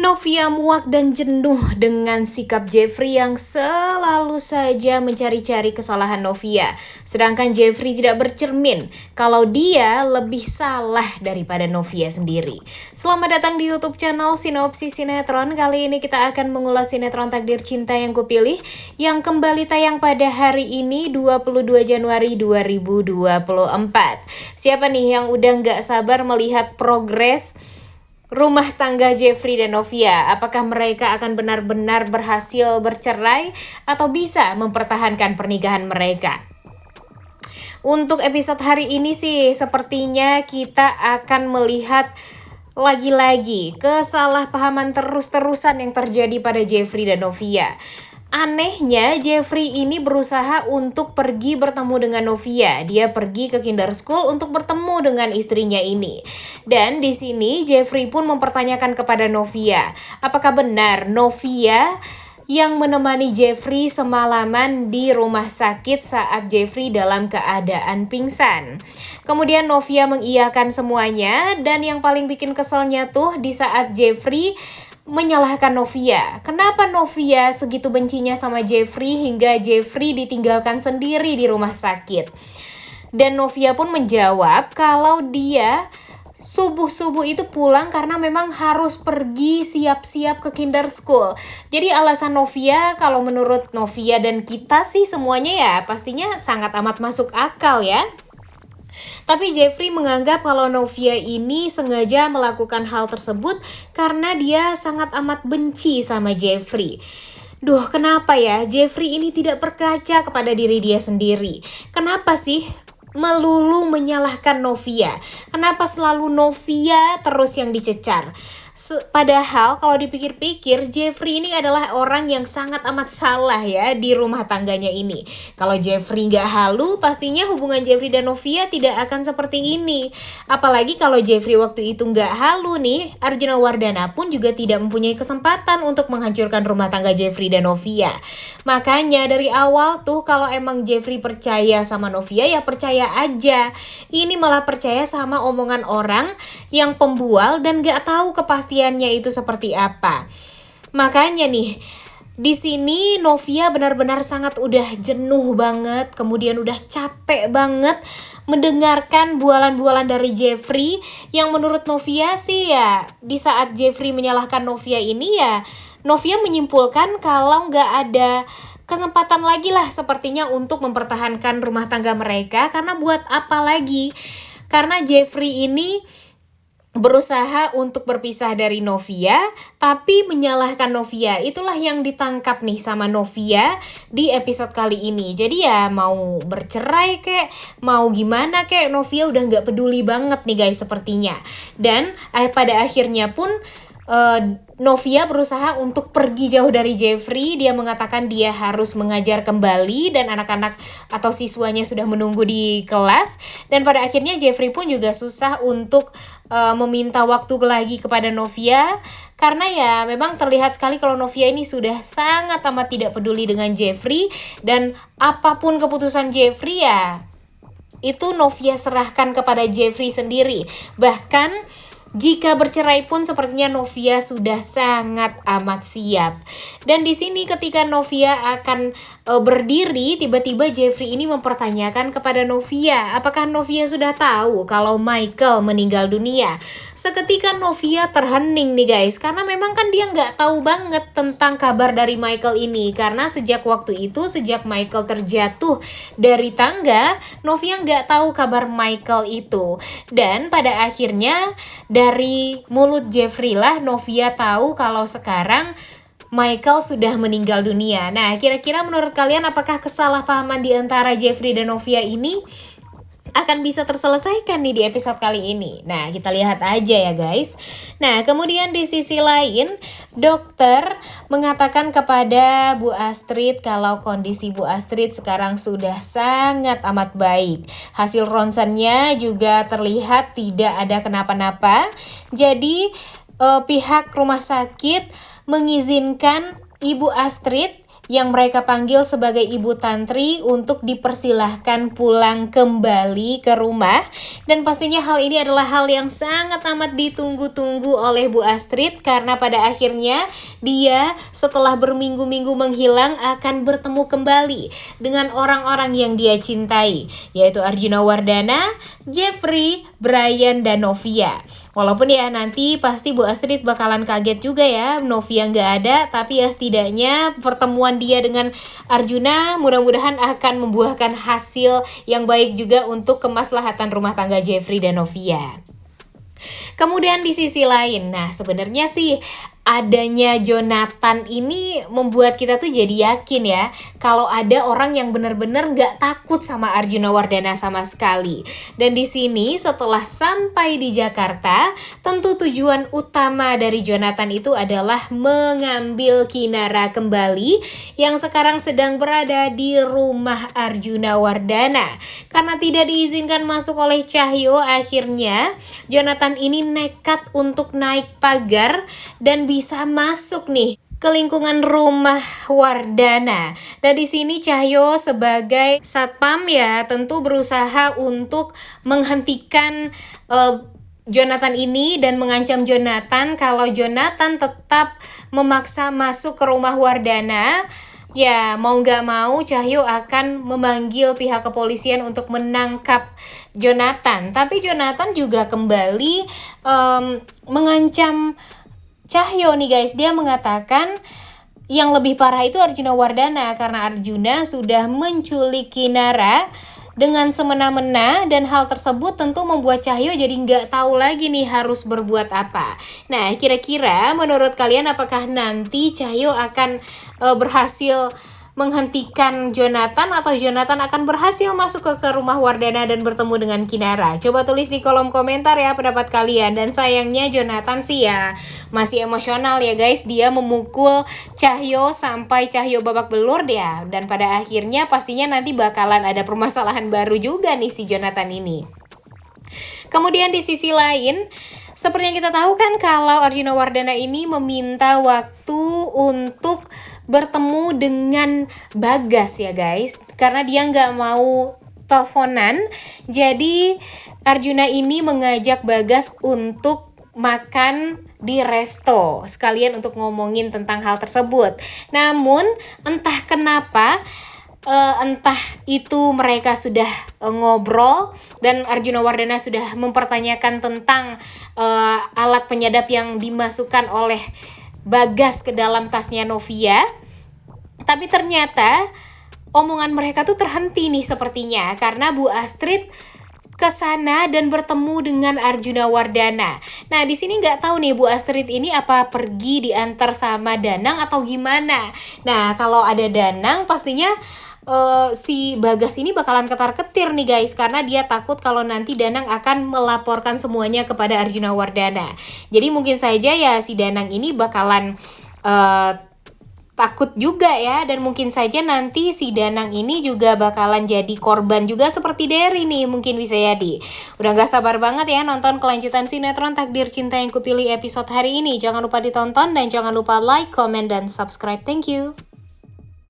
Novia muak dan jenuh dengan sikap Jeffrey yang selalu saja mencari-cari kesalahan Novia. Sedangkan Jeffrey tidak bercermin kalau dia lebih salah daripada Novia sendiri. Selamat datang di YouTube channel Sinopsis Sinetron. Kali ini kita akan mengulas sinetron Takdir Cinta Yang Kupilih yang kembali tayang pada hari ini 22 Januari 2024. Siapa nih yang udah nggak sabar melihat progres rumah tangga Jeffrey dan Novia? Apakah mereka akan benar-benar berhasil bercerai atau bisa mempertahankan pernikahan mereka? Untuk episode hari ini sih sepertinya kita akan melihat lagi-lagi kesalahpahaman terus-terusan yang terjadi pada Jeffrey dan Novia. Anehnya, Jeffrey ini berusaha untuk pergi bertemu dengan Novia. Dia pergi ke Kinder School untuk bertemu dengan istrinya ini. Dan di sini Jeffrey pun mempertanyakan kepada Novia, apakah benar Novia yang menemani Jeffrey semalaman di rumah sakit saat Jeffrey dalam keadaan pingsan. Kemudian Novia mengiyakan semuanya, dan yang paling bikin keselnya tuh di saat Jeffrey menyalahkan Novia. Kenapa Novia segitu bencinya sama Jeffrey hingga Jeffrey ditinggalkan sendiri di rumah sakit? Dan Novia pun menjawab kalau dia subuh-subuh itu pulang karena memang harus pergi siap-siap ke Kinder School. Jadi alasan Novia, kalau menurut Novia dan kita sih semuanya ya pastinya sangat amat masuk akal ya. Tapi Jeffrey menganggap kalau Novia ini sengaja melakukan hal tersebut karena dia sangat amat benci sama Jeffrey. Duh, kenapa ya Jeffrey ini tidak berkaca kepada diri dia sendiri? Kenapa sih melulu menyalahkan Novia? Kenapa selalu Novia terus yang dicecar? Padahal kalau dipikir-pikir Jeffrey ini adalah orang yang sangat amat salah ya di rumah tangganya ini. Kalau Jeffrey nggak halu, pastinya hubungan Jeffrey dan Novia tidak akan seperti ini. Apalagi kalau Jeffrey waktu itu nggak halu nih, Arjuna Wardana pun juga tidak mempunyai kesempatan untuk menghancurkan rumah tangga Jeffrey dan Novia. Makanya dari awal tuh kalau emang Jeffrey percaya sama Novia ya percaya aja. Ini malah percaya sama omongan orang yang pembual dan nggak tahu kepastiannya itu seperti apa. Makanya nih, di sini Novia benar-benar sangat udah jenuh banget, kemudian udah capek banget mendengarkan bualan-bualan dari Jeffrey yang menurut Novia sih ya di saat Jeffrey menyalahkan Novia ini ya Novia menyimpulkan kalau nggak ada kesempatan lagi lah sepertinya untuk mempertahankan rumah tangga mereka. Karena buat apa lagi? Karena Jeffrey ini berusaha untuk berpisah dari Novia, tapi menyalahkan Novia. Itulah yang ditangkap nih sama Novia di episode kali ini. Jadi ya mau bercerai kek, mau gimana kek, Novia udah gak peduli banget nih guys sepertinya. Dan pada akhirnya pun Novia berusaha untuk pergi jauh dari Jeffrey. Dia mengatakan dia harus mengajar kembali dan anak-anak atau siswanya sudah menunggu di kelas. Dan pada akhirnya Jeffrey pun juga susah untuk meminta waktu lagi kepada Novia. Karena ya memang terlihat sekali kalau Novia ini sudah sangat amat tidak peduli dengan Jeffrey. Dan apapun keputusan Jeffrey ya itu Novia serahkan kepada Jeffrey sendiri. Bahkan jika bercerai pun sepertinya Novia sudah sangat amat siap. Dan di sini ketika Novia akan berdiri, tiba-tiba Jeffrey ini mempertanyakan kepada Novia, apakah Novia sudah tahu kalau Michael meninggal dunia? Seketika Novia terhening nih guys, karena memang kan dia nggak tahu banget tentang kabar dari Michael ini. Karena sejak waktu itu, sejak Michael terjatuh dari tangga, Novia nggak tahu kabar Michael itu. Dan pada akhirnya dari mulut Jeffrey lah Novia tahu kalau sekarang Michael sudah meninggal dunia. Nah, kira-kira menurut kalian apakah kesalahpahaman di antara Jeffrey dan Novia ini akan bisa terselesaikan nih di episode kali ini? Nah, kita lihat aja ya guys. Nah, kemudian di sisi lain, dokter mengatakan kepada Bu Astrid kalau kondisi Bu Astrid sekarang sudah sangat amat baik. Hasil ronsennya juga terlihat tidak ada kenapa-napa. Jadi, pihak rumah sakit mengizinkan Ibu Astrid yang mereka panggil sebagai ibu tantri untuk dipersilahkan pulang kembali ke rumah. Dan pastinya hal ini adalah hal yang sangat amat ditunggu-tunggu oleh Bu Astrid, karena pada akhirnya dia setelah berminggu-minggu menghilang akan bertemu kembali dengan orang-orang yang dia cintai, yaitu Arjuna Wardana, Jeffrey, Brian, dan Novia. Walaupun ya nanti pasti Bu Astrid bakalan kaget juga ya Novia nggak ada, tapi ya setidaknya pertemuan dia dengan Arjuna mudah-mudahan akan membuahkan hasil yang baik juga untuk kemaslahatan rumah tangga Jeffrey dan Novia. Kemudian di sisi lain, nah sebenarnya sih adanya Jonathan ini membuat kita tuh jadi yakin ya kalau ada orang yang benar-benar nggak takut sama Arjuna Wardana sama sekali. Dan di sini setelah sampai di Jakarta, tentu tujuan utama dari Jonathan itu adalah mengambil Kinara kembali yang sekarang sedang berada di rumah Arjuna Wardana. Karena tidak diizinkan masuk oleh Cahyo, akhirnya Jonathan ini nekat untuk naik pagar dan bisa masuk nih ke lingkungan rumah Wardana. Dan di sini Cahyo sebagai satpam ya tentu berusaha untuk menghentikan Jonathan ini dan mengancam Jonathan kalau Jonathan tetap memaksa masuk ke rumah Wardana. Ya, mau nggak mau Cahyo akan memanggil pihak kepolisian untuk menangkap Jonathan. Tapi Jonathan juga kembali mengancam Cahyo nih guys. Dia mengatakan yang lebih parah itu Arjuna Wardana, karena Arjuna sudah menculik Kinara dengan semena-mena, dan hal tersebut tentu membuat Cahyo jadi nggak tahu lagi nih harus berbuat apa. Nah, kira-kira menurut kalian apakah nanti Cahyo akan berhasil menghentikan Jonathan, atau Jonathan akan berhasil masuk ke rumah Wardana dan bertemu dengan Kinara? Coba tulis di kolom komentar ya pendapat kalian. Dan sayangnya Jonathan sih ya masih emosional ya guys. Dia memukul Cahyo sampai Cahyo babak belur dia. Dan pada akhirnya pastinya nanti bakalan ada permasalahan baru juga nih si Jonathan ini. Kemudian di sisi lain, seperti yang kita tahu kan kalau Arjuna Wardana ini meminta waktu untuk bertemu dengan Bagas ya guys, karena dia nggak mau teleponan. Jadi Arjuna ini mengajak Bagas untuk makan di resto, sekalian untuk ngomongin tentang hal tersebut. Namun entah kenapa, entah itu mereka sudah ngobrol dan Arjuna Wardana sudah mempertanyakan tentang alat penyadap yang dimasukkan oleh Bagas ke dalam tasnya Novia, tapi ternyata omongan mereka tuh terhenti nih sepertinya karena Bu Astrid ke sana dan bertemu dengan Arjuna Wardana. Nah, di sini nggak tahu nih Bu Astrid ini apa pergi diantar sama Danang atau gimana. Nah, kalau ada Danang pastinya si Bagas ini bakalan ketar-ketir nih guys, karena dia takut kalau nanti Danang akan melaporkan semuanya kepada Arjuna Wardana. Jadi mungkin saja ya si Danang ini bakalan takut juga ya, dan mungkin saja nanti si Danang ini juga bakalan jadi korban juga seperti Derry nih, mungkin bisa jadi. Udah gak sabar banget ya nonton kelanjutan sinetron Takdir Cinta Yang Kupilih episode hari ini. Jangan lupa ditonton dan jangan lupa like, comment, dan subscribe. Thank you.